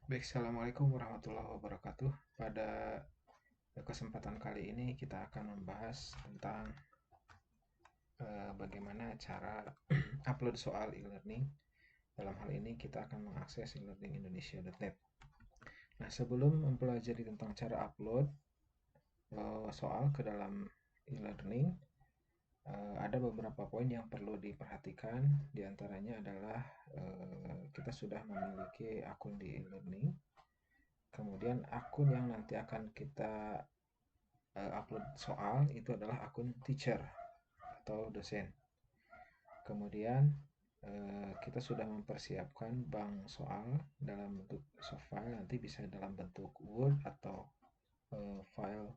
Baik, Assalamualaikum warahmatullahi wabarakatuh. Pada kesempatan kali ini kita akan membahas tentang bagaimana cara upload soal e-learning. Dalam hal ini kita akan mengakses e-learningindonesia.net. Nah, sebelum mempelajari tentang cara upload soal ke dalam e-learning, ada beberapa poin yang perlu diperhatikan. Di antaranya adalah kita sudah memiliki akun di e-learning. Kemudian akun yang nanti akan kita upload soal itu adalah akun teacher atau dosen. Kemudian kita sudah mempersiapkan bank soal dalam bentuk soft file, nanti bisa dalam bentuk Word atau file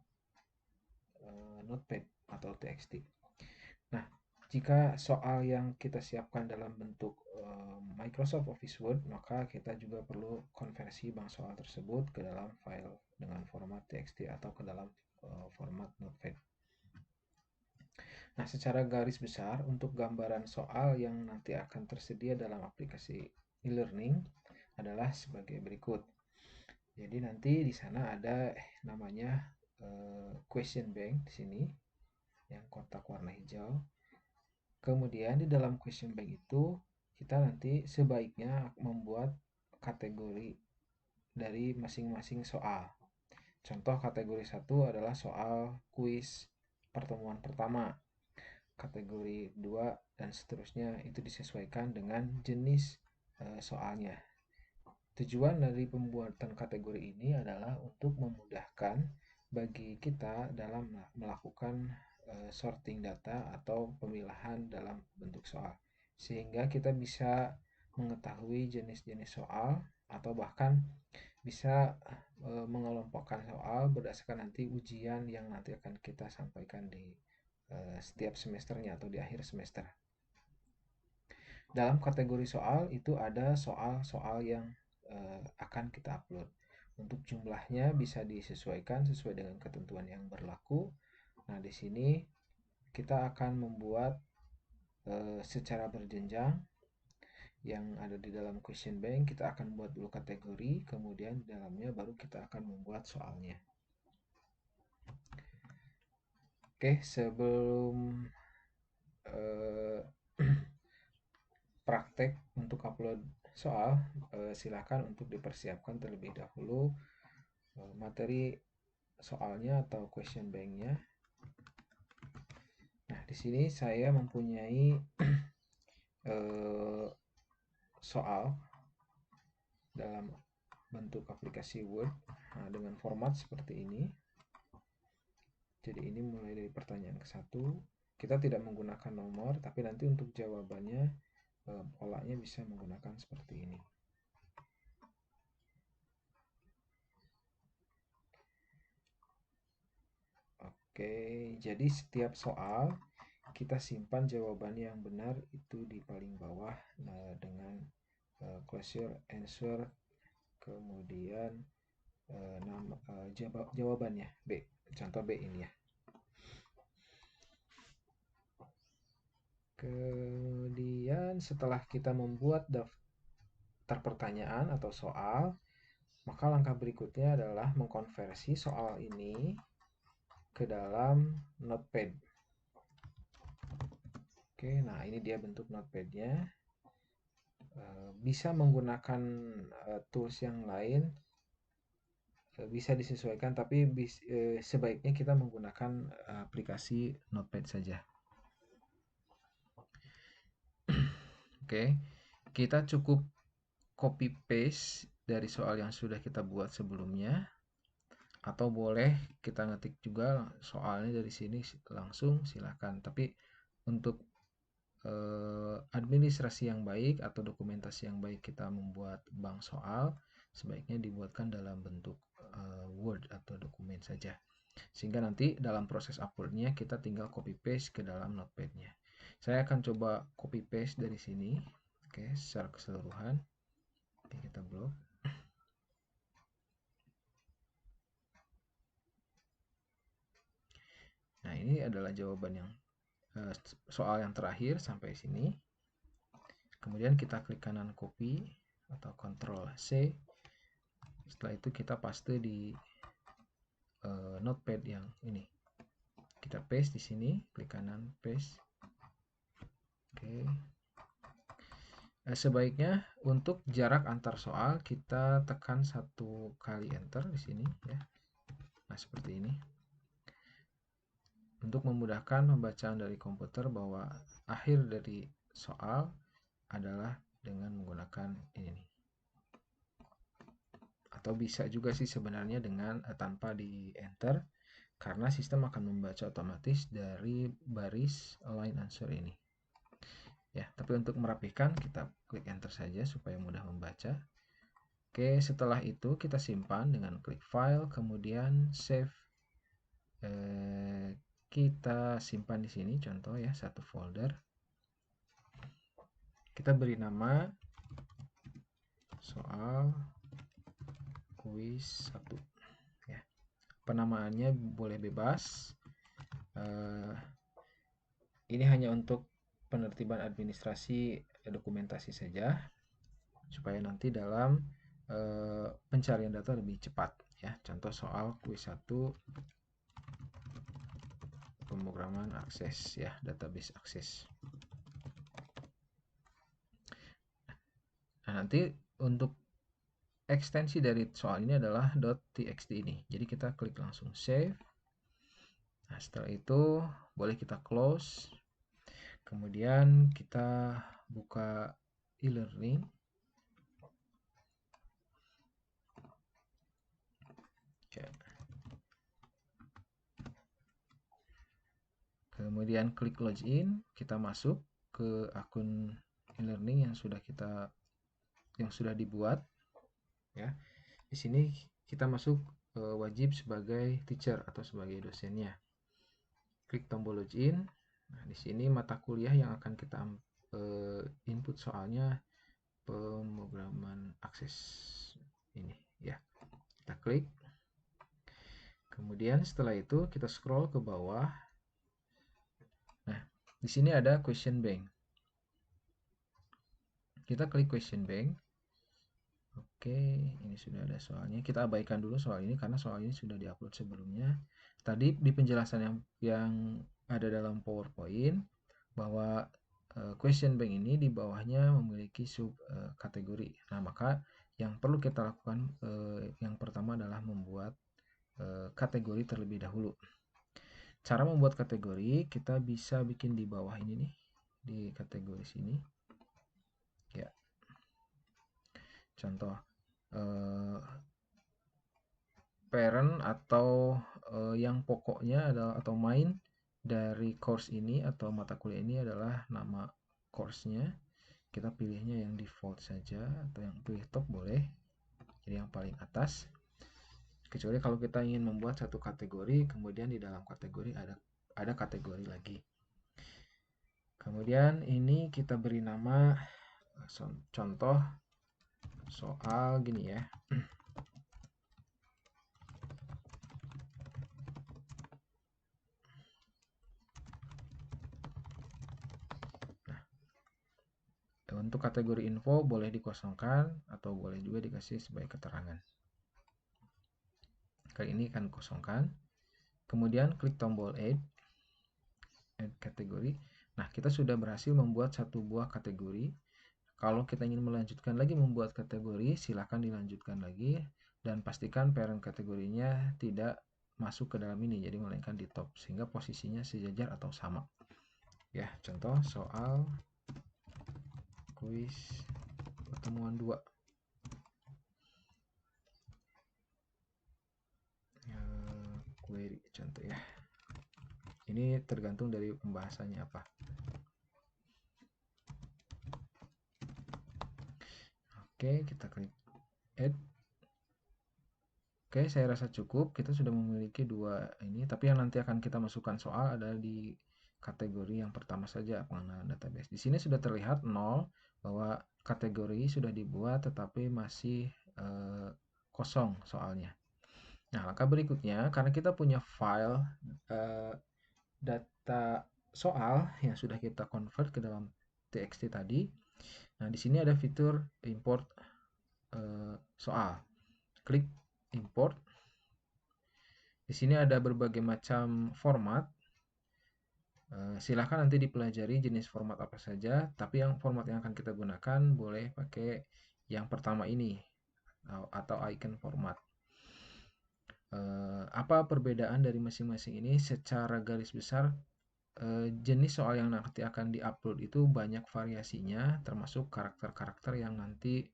Notepad atau TXT. Nah, jika soal yang kita siapkan dalam bentuk Microsoft Office Word, maka kita juga perlu konversi bank soal tersebut ke dalam file dengan format TXT atau ke dalam format Notepad. Nah, secara garis besar untuk gambaran soal yang nanti akan tersedia dalam aplikasi e-learning adalah sebagai berikut. Jadi nanti di sana ada namanya question bank di sini yang kotak warna hijau. Kemudian di dalam question bank itu kita nanti sebaiknya membuat kategori dari masing-masing soal. Contoh kategori 1 adalah soal kuis pertemuan pertama. Kategori 2 dan seterusnya itu disesuaikan dengan jenis soalnya. Tujuan dari pembuatan kategori ini adalah untuk memudahkan bagi kita dalam melakukan sorting data atau pemilahan dalam bentuk soal. Sehingga kita bisa mengetahui jenis-jenis soal atau bahkan bisa mengelompokkan soal berdasarkan nanti ujian yang nanti akan kita sampaikan di setiap semesternya atau di akhir semester. Dalam kategori soal itu ada soal-soal yang akan kita upload. Untuk jumlahnya bisa disesuaikan sesuai dengan ketentuan yang berlaku. Nah, di sini kita akan membuat secara berjenjang yang ada di dalam question bank. Kita akan buat dulu kategori, kemudian di dalamnya baru kita akan membuat soalnya. Oke, sebelum praktek untuk upload soal, silakan untuk dipersiapkan terlebih dahulu materi soalnya atau question bank-nya. Nah, di sini saya mempunyai soal dalam bentuk aplikasi Word dengan format seperti ini. Jadi ini mulai dari pertanyaan ke 1. Kita tidak menggunakan nomor, tapi nanti untuk jawabannya polanya bisa menggunakan seperti ini. Oke, jadi setiap soal kita simpan jawabannya yang benar itu di paling bawah dengan closure answer, kemudian jawabannya B, contoh B ini ya. Kemudian setelah kita membuat daftar pertanyaan atau soal, maka langkah berikutnya adalah mengkonversi soal ini ke dalam notepad. Oke, nah ini dia bentuk notepadnya. Bisa menggunakan tools yang lain, bisa disesuaikan, tapi sebaiknya kita menggunakan aplikasi notepad saja. Oke, kita cukup copy paste dari soal yang sudah kita buat sebelumnya, atau boleh kita ngetik juga soalnya dari sini langsung, silahkan. Tapi untuk administrasi yang baik atau dokumentasi yang baik kita membuat bank soal, sebaiknya dibuatkan dalam bentuk Word atau dokumen saja. Sehingga nanti dalam proses uploadnya kita tinggal copy paste ke dalam notepadnya. Saya akan coba copy paste dari sini. Oke, secara keseluruhan. Oke, kita blok. Nah, ini adalah jawaban yang soal yang terakhir sampai sini. Kemudian kita klik kanan copy atau Ctrl C. Setelah itu kita paste di notepad yang ini. Kita paste di sini, klik kanan paste. Oke. Sebaiknya untuk jarak antar soal kita tekan 1 kali enter di sini ya. Nah, seperti ini. Untuk memudahkan pembacaan dari komputer bahwa akhir dari soal adalah dengan menggunakan ini nih. Atau bisa juga sih sebenarnya dengan tanpa di enter, karena sistem akan membaca otomatis dari baris line answer ini. Ya, tapi untuk merapihkan kita klik enter saja supaya mudah membaca. Oke, setelah itu kita simpan dengan klik file, kemudian save. Kita simpan di sini contoh ya, satu folder. Kita beri nama soal kuis 1 ya. Penamaannya boleh bebas. Ini hanya untuk penertiban administrasi dokumentasi saja, supaya nanti dalam pencarian data lebih cepat ya. Contoh soal kuis 1 pemrograman akses ya, database akses. Nah, nanti untuk ekstensi dari soal ini adalah .txt ini. Jadi kita klik langsung save. Nah, setelah itu boleh kita close. Kemudian kita buka e-learning. Kemudian klik login, kita masuk ke akun e-learning yang sudah dibuat ya. Di sini kita masuk wajib sebagai teacher atau sebagai dosennya. Klik tombol login. Nah, di sini mata kuliah yang akan kita input soalnya pemrograman akses ini ya. Kita klik. Kemudian setelah itu kita scroll ke bawah. Nah, di sini ada question bank. Kita klik question bank. Oke, ini sudah ada soalnya. Kita abaikan dulu soal ini karena soal ini sudah diupload sebelumnya. Tadi di penjelasan yang ada dalam PowerPoint bahwa question bank ini di bawahnya memiliki sub kategori. Nah, maka yang perlu kita lakukan yang pertama adalah membuat kategori terlebih dahulu. Cara membuat kategori kita bisa bikin di bawah ini nih, di kategori sini. Ya. Contoh parent atau yang pokoknya adalah atau main dari course ini atau mata kuliah ini adalah nama course-nya. Kita pilihnya yang default saja atau yang pilih top boleh. Jadi yang paling atas. Kecuali kalau kita ingin membuat satu kategori, kemudian di dalam kategori ada kategori lagi. Kemudian ini kita beri nama contoh soal gini ya. Untuk kategori info boleh dikosongkan atau boleh juga dikasih sebagai keterangan. Kali ini akan kosongkan. Kemudian klik tombol add kategori. Nah, kita sudah berhasil membuat satu buah kategori. Kalau kita ingin melanjutkan lagi membuat kategori, silakan dilanjutkan lagi dan pastikan parent kategorinya tidak masuk ke dalam ini, jadi melainkan di top sehingga posisinya sejajar atau sama. Ya, contoh soal kuis pertemuan 2. Query contoh ya. Ini tergantung dari pembahasannya apa. Oke, kita klik add. Oke, saya rasa cukup. Kita sudah memiliki dua ini, tapi yang nanti akan kita masukkan soal adalah di kategori yang pertama saja, pengenalan database. Di sini sudah terlihat 0 bahwa kategori sudah dibuat tetapi masih kosong soalnya. Nah, langkah berikutnya, karena kita punya file data soal yang sudah kita convert ke dalam txt tadi. Nah, di sini ada fitur import soal. klik import. Di sini ada berbagai macam format. Silahkan nanti dipelajari jenis format apa saja, tapi format yang akan kita gunakan boleh pakai yang pertama ini atau icon format. Apa perbedaan dari masing-masing ini? Secara garis besar, jenis soal yang nanti akan diupload itu banyak variasinya, termasuk karakter-karakter yang nanti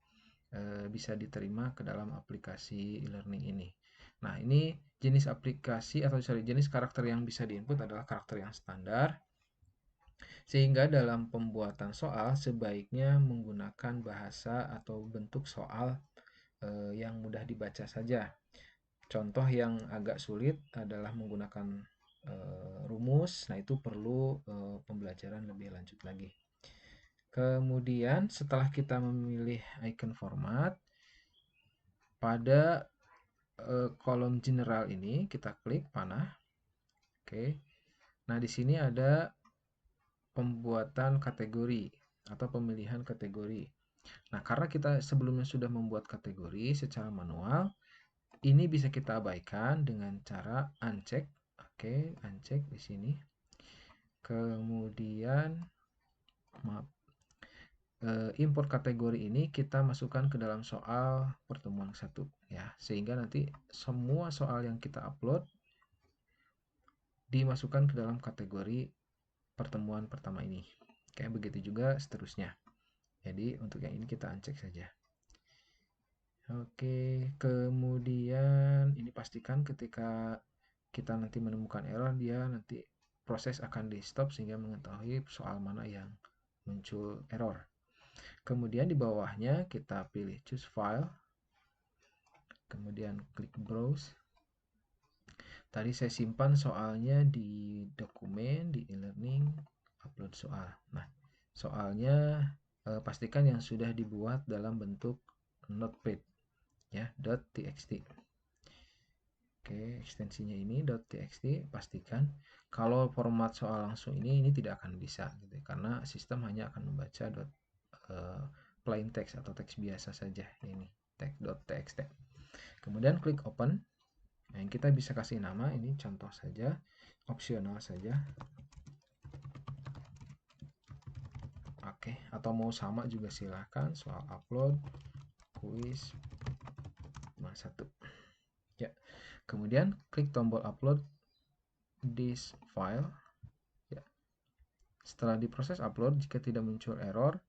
bisa diterima ke dalam aplikasi e-learning ini. Nah, ini jenis aplikasi atau jenis karakter yang bisa diinput adalah karakter yang standar, sehingga dalam pembuatan soal sebaiknya menggunakan bahasa atau bentuk soal yang mudah dibaca saja. Contoh yang agak sulit adalah menggunakan rumus, nah itu perlu pembelajaran lebih lanjut lagi. Kemudian setelah kita memilih icon format, pada kolom general ini kita klik panah. Oke. Nah, di sini ada pembuatan kategori atau pemilihan kategori. Nah, karena kita sebelumnya sudah membuat kategori secara manual, ini bisa kita abaikan dengan cara uncheck. Oke, uncheck di sini. Kemudian maaf, import kategori ini kita masukkan ke dalam soal pertemuan 1 ya, sehingga nanti semua soal yang kita upload dimasukkan ke dalam kategori pertemuan pertama ini. Kayak begitu juga seterusnya. Jadi untuk yang ini kita uncheck saja. Oke, kemudian ini pastikan ketika kita nanti menemukan error, dia nanti proses akan di stop sehingga mengetahui soal mana yang muncul error. Kemudian di bawahnya kita pilih choose file, kemudian klik browse. Tadi saya simpan soalnya di dokumen, di e-learning, upload soal. Nah, soalnya pastikan yang sudah dibuat dalam bentuk notepad ya, .txt. Oke, ekstensinya ini .txt, pastikan. Kalau format soal langsung ini tidak akan bisa gitu, karena sistem hanya akan membaca plain text atau teks biasa saja ini text.txt. Kemudian klik open. Nah, yang kita bisa kasih nama ini contoh saja, opsional saja. Oke, atau mau sama juga silahkan, soal upload kuis 1. Ya. Kemudian klik tombol upload this file. Ya. Setelah diproses upload, jika tidak muncul error,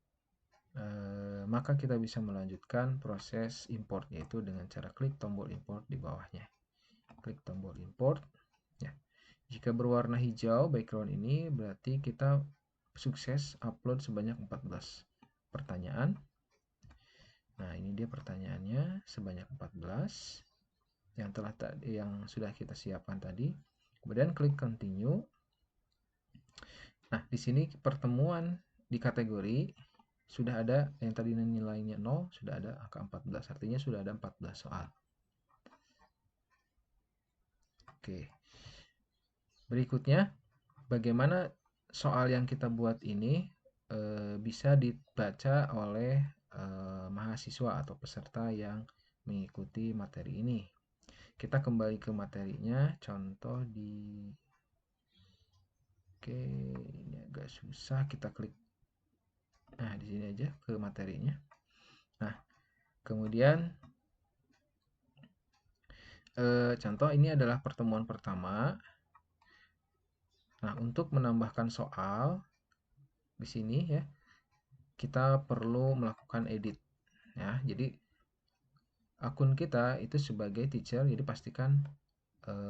maka kita bisa melanjutkan proses import, yaitu dengan cara klik tombol import di bawahnya. Klik tombol import. Ya. Jika berwarna hijau background ini berarti kita sukses upload sebanyak 14 pertanyaan. Nah, ini dia pertanyaannya sebanyak 14 yang sudah kita siapkan tadi. Kemudian klik continue. Nah, di sini pertemuan di kategori sudah ada yang tadi nilainya 0, sudah ada angka 14, artinya sudah ada 14 soal. Oke. Berikutnya, bagaimana soal yang kita buat ini bisa dibaca oleh mahasiswa atau peserta yang mengikuti materi ini. Kita kembali ke materinya, contoh di Oke, ini agak susah, kita klik di sini aja ke materinya. Nah, kemudian contoh ini adalah pertemuan pertama. Nah, untuk menambahkan soal di sini ya, kita perlu melakukan edit ya. Jadi akun kita itu sebagai teacher, jadi pastikan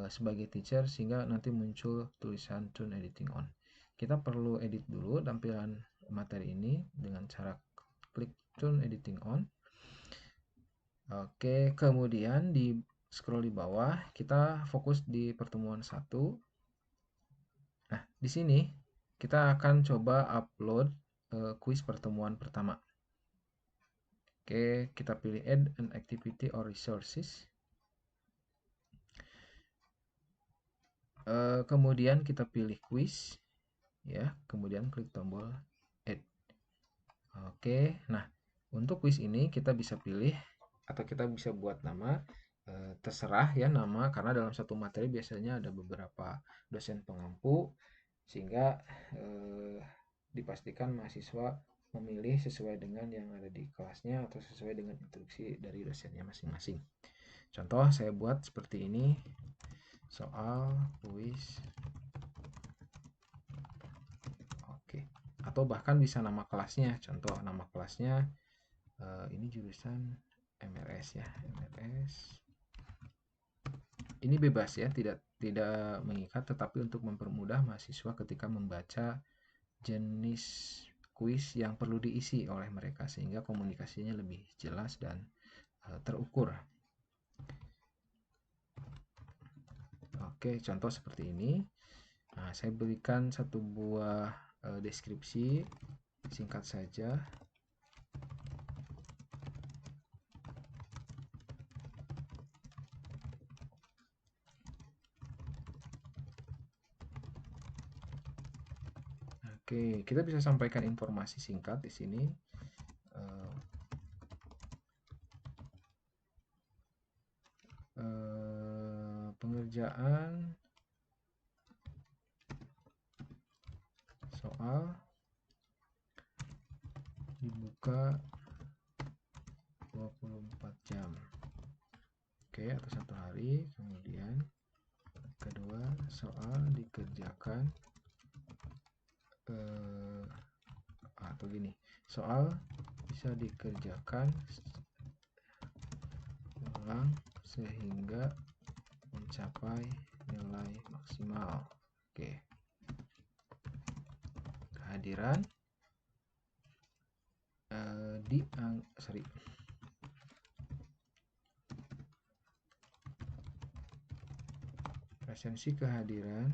sebagai teacher sehingga nanti muncul tulisan turn editing on. Kita perlu edit dulu tampilan materi ini dengan cara klik turn editing on. Oke, kemudian di scroll di bawah kita fokus di pertemuan 1. Nah, di sini kita akan coba upload kuis pertemuan pertama. Oke, kita pilih add an activity or resources. Kemudian kita pilih quiz ya, kemudian klik tombol add. Oke, nah untuk quiz ini kita bisa pilih atau kita bisa buat nama terserah ya nama, karena dalam satu materi biasanya ada beberapa dosen pengampu, sehingga eh, dipastikan mahasiswa memilih sesuai dengan yang ada di kelasnya atau sesuai dengan instruksi dari dosennya masing-masing. Contoh saya buat seperti ini, soal kuis. Oke. Atau bahkan bisa nama kelasnya. Contoh nama kelasnya ini jurusan MRS ya, MRS. Ini bebas ya, tidak mengikat, tetapi untuk mempermudah mahasiswa ketika membaca jenis kuis yang perlu diisi oleh mereka sehingga komunikasinya lebih jelas dan terukur. Oke, contoh seperti ini. Nah, saya berikan satu buah deskripsi singkat saja. Oke, kita bisa sampaikan informasi singkat di sini. Pengerjaan soal dibuka 24 jam. Oke, atau 1 hari. Kemudian kedua, soal dikerjakan atau gini, soal bisa dikerjakan ulang sehingga mencapai nilai maksimal. Oke. Kehadiran presensi kehadiran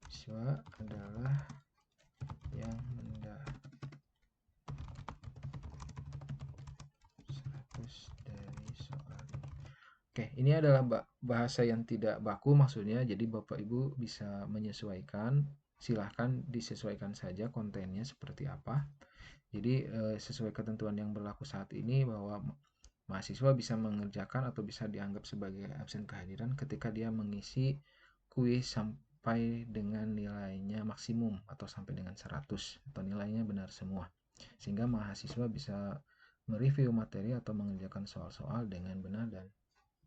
siswa adalah yang mendapat 100 dari soal ini. Oke, ini adalah bahasa yang tidak baku maksudnya, jadi Bapak Ibu bisa menyesuaikan, silahkan disesuaikan saja kontennya seperti apa. Jadi sesuai ketentuan yang berlaku saat ini bahwa mahasiswa bisa mengerjakan atau bisa dianggap sebagai absen kehadiran ketika dia mengisi kuis sampai dengan nilainya maksimum atau sampai dengan 100 atau nilainya benar semua. Sehingga mahasiswa bisa mereview materi atau mengerjakan soal-soal dengan benar dan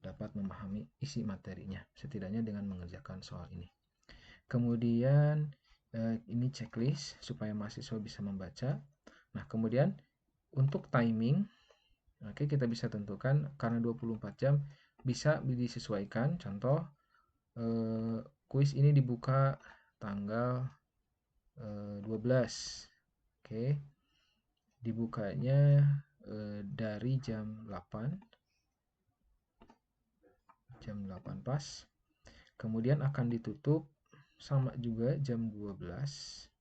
dapat memahami isi materinya, setidaknya dengan mengerjakan soal ini. Kemudian ini checklist supaya mahasiswa bisa membaca. Nah, kemudian untuk timing, oke, kita bisa tentukan karena 24 jam bisa disesuaikan. Contoh, kuis ini dibuka tanggal 12. Oke. Dibukanya dari jam 8. Jam 8 pas. Kemudian akan ditutup sama juga jam 12.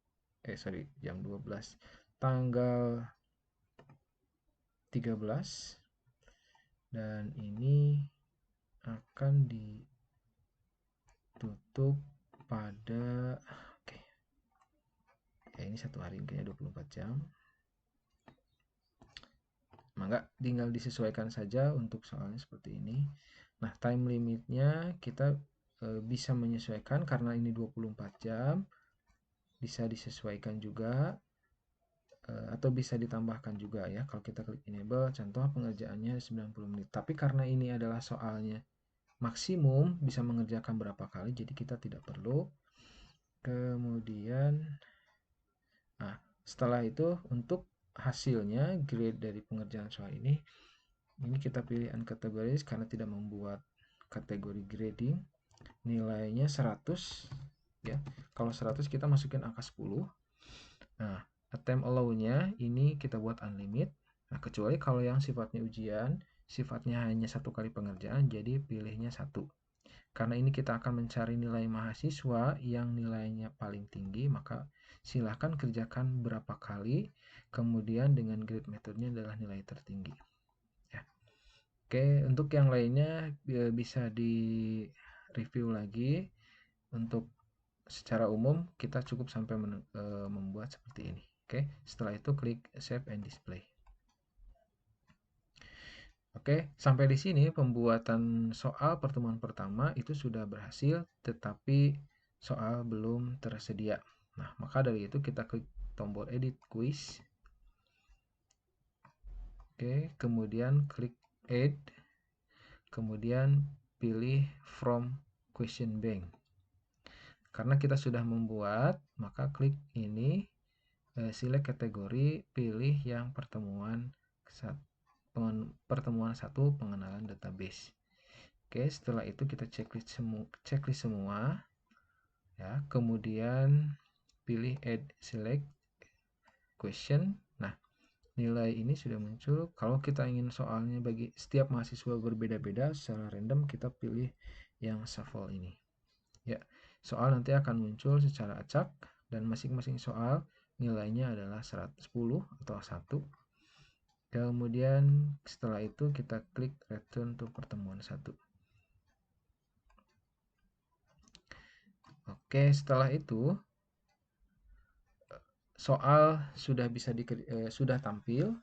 Jam 12 tanggal 13, dan ini akan ditutup pada ini 1 hari, kayaknya 24 jam. Maka tinggal disesuaikan saja untuk soalnya seperti ini. Nah, time limitnya kita bisa menyesuaikan karena ini 24 jam, bisa disesuaikan juga atau bisa ditambahkan juga ya kalau kita klik enable. Contoh pengerjaannya 90 menit, tapi karena ini adalah soalnya maksimum bisa mengerjakan berapa kali, jadi kita tidak perlu. Kemudian setelah itu untuk hasilnya grade dari pengerjaan soal ini kita pilih uncategorized karena tidak membuat kategori grading. Nilainya 100 ya. Kalau 100 kita masukin angka 10. Nah, attempt allow-nya ini kita buat unlimited. Nah, kecuali kalau yang sifatnya ujian, sifatnya hanya 1 kali pengerjaan, jadi pilihnya 1. Karena ini kita akan mencari nilai mahasiswa yang nilainya paling tinggi, maka silahkan kerjakan berapa kali, kemudian dengan grade metodenya adalah nilai tertinggi. Ya. Oke, untuk yang lainnya bisa di review lagi. Untuk secara umum kita cukup sampai membuat seperti ini. Oke, setelah itu klik save and display. Oke, sampai di sini pembuatan soal pertemuan pertama itu sudah berhasil, tetapi soal belum tersedia. Nah, maka dari itu kita klik tombol edit quiz. Oke, kemudian klik add, kemudian pilih from question bank. Karena kita sudah membuat, maka klik ini, select kategori, pilih yang pertemuan 1 pengenalan database. Oke, setelah itu kita checklist semua ya, kemudian pilih add select question. Nah, nilai ini sudah muncul. Kalau kita ingin soalnya bagi setiap mahasiswa berbeda-beda secara random, kita pilih yang shuffle ini. Ya, soal nanti akan muncul secara acak dan masing-masing soal nilainya adalah 110 atau 1. Kemudian setelah itu kita klik return to pertemuan 1. Oke, setelah itu soal sudah tampil,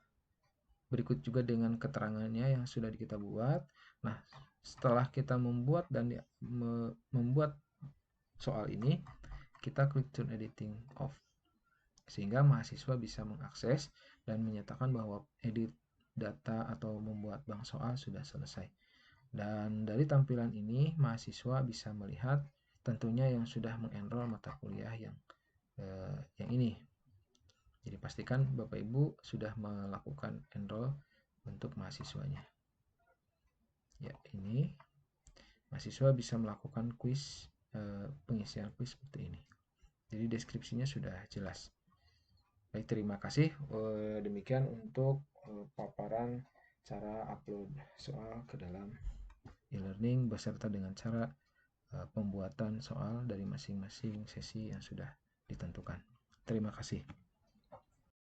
berikut juga dengan keterangannya yang sudah kita buat. Nah, setelah kita membuat soal ini, kita klik turn editing off, sehingga mahasiswa bisa mengakses dan menyatakan bahwa edit data atau membuat bank soal sudah selesai. Dan dari tampilan ini, mahasiswa bisa melihat tentunya yang sudah mengenrol mata kuliah yang ini. Jadi pastikan Bapak Ibu sudah melakukan enroll untuk mahasiswanya. Ya, ini mahasiswa bisa melakukan pengisian kuis seperti ini. Jadi deskripsinya sudah jelas. Baik, terima kasih. Demikian untuk paparan cara upload soal ke dalam e-learning beserta dengan cara pembuatan soal dari masing-masing sesi yang sudah ditentukan. Terima kasih.